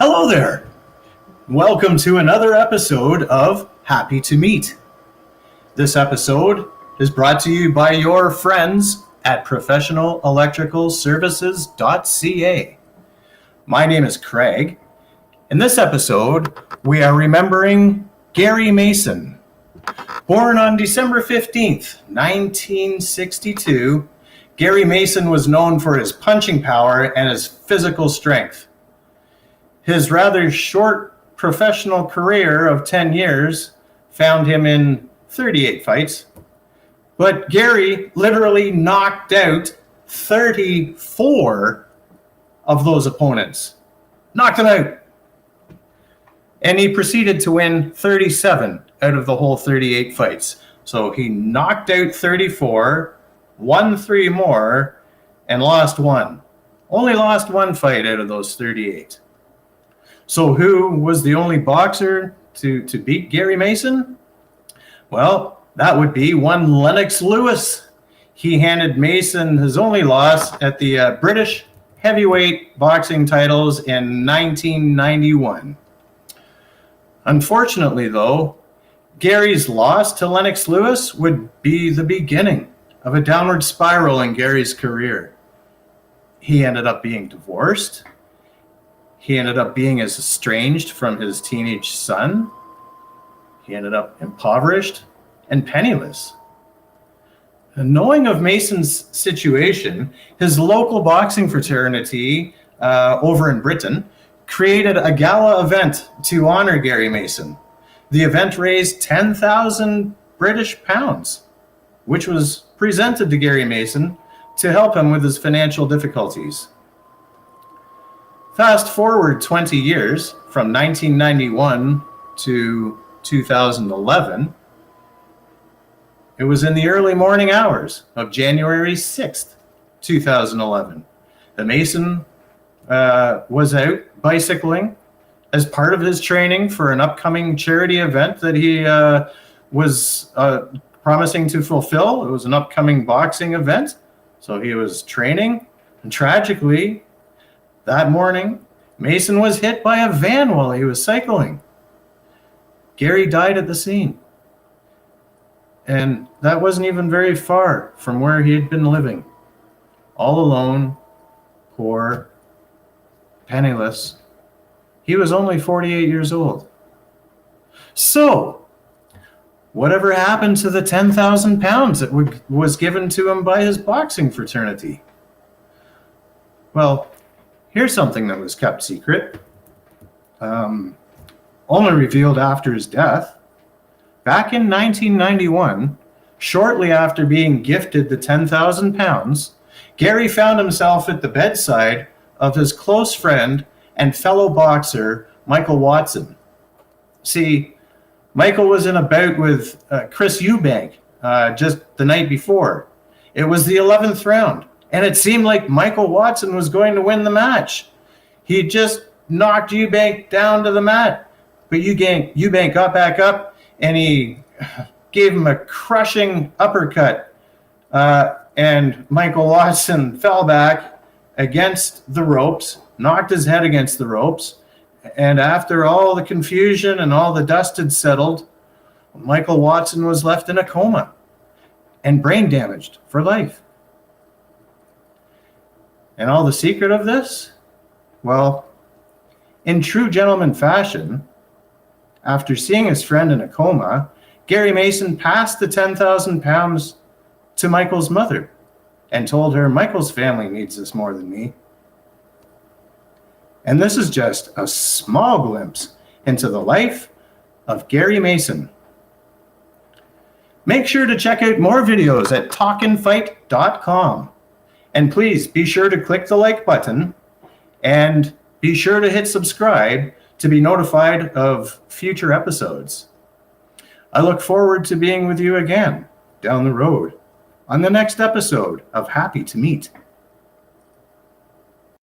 Hello there. Welcome to another episode of Happy to Meet. This episode is brought to you by your friends at professionalelectricalservices.ca. My name is Craig. In this episode, we are remembering Gary Mason. Born on December 15th, 1962, Gary Mason was known for his punching power and his physical strength. His rather short professional career of 10 years found him in 38 fights, but Gary literally knocked out 34 of those opponents. Knocked them out. And he proceeded to win 37 out of the whole 38 fights. So he knocked out 34, won 3 more, and lost 1. Only lost 1 fight out of those 38. So who was the only boxer to beat Gary Mason? Well, that would be one Lennon Lewis. He handed Mason his only loss at the British heavyweight boxing titles in 1991. Unfortunately, though, Gary's loss to Lennon Lewis would be the beginning of a downward spiral in Gary's career. He ended up being divorced. He ended up being estranged from his teenage son. He ended up impoverished and penniless. And knowing of Mason's situation, his local boxing fraternity over in Britain created a gala event to honor Gary Mason. The event raised 10,000 British pounds, which was presented to Gary Mason to help him with his financial difficulties. Fast forward 20 years, from 1991 to 2011, it was in the early morning hours of January 6th, 2011. The Mason was out bicycling as part of his training for an upcoming charity event that he was promising to fulfill. It was an upcoming boxing event, so he was training, and tragically, that morning, Mason was hit by a van while he was cycling. Gary died at the scene. And that wasn't even very far from where he had been living. All alone, poor, penniless. He was only 48 years old. So, whatever happened to the 10,000 pounds that was given to him by his boxing fraternity? Well, here's something that was kept secret, only revealed after his death. Back in 1991, shortly after being gifted the 10,000 pounds, Gary found himself at the bedside of his close friend and fellow boxer, Michael Watson. See, Michael was in a bout with Chris Eubank just the night before. It was the 11th round. And it seemed like Michael Watson was going to win the match. He just knocked Eubank down to the mat. But Eubank got back up and he gave him a crushing uppercut. And Michael Watson fell back against the ropes, knocked his head against the ropes. And after all the confusion and all the dust had settled, Michael Watson was left in a coma and brain damaged for life. And all the secret of this? Well, in true gentleman fashion, after seeing his friend in a coma, Gary Mason passed the 10,000 pounds to Michael's mother and told her, Michael's family needs this more than me. And this is just a small glimpse into the life of Gary Mason. Make sure to check out more videos at talkinfight.com. And please be sure to click the like button and be sure to hit subscribe to be notified of future episodes. I look forward to being with you again down the road on the next episode of Happy to Meet.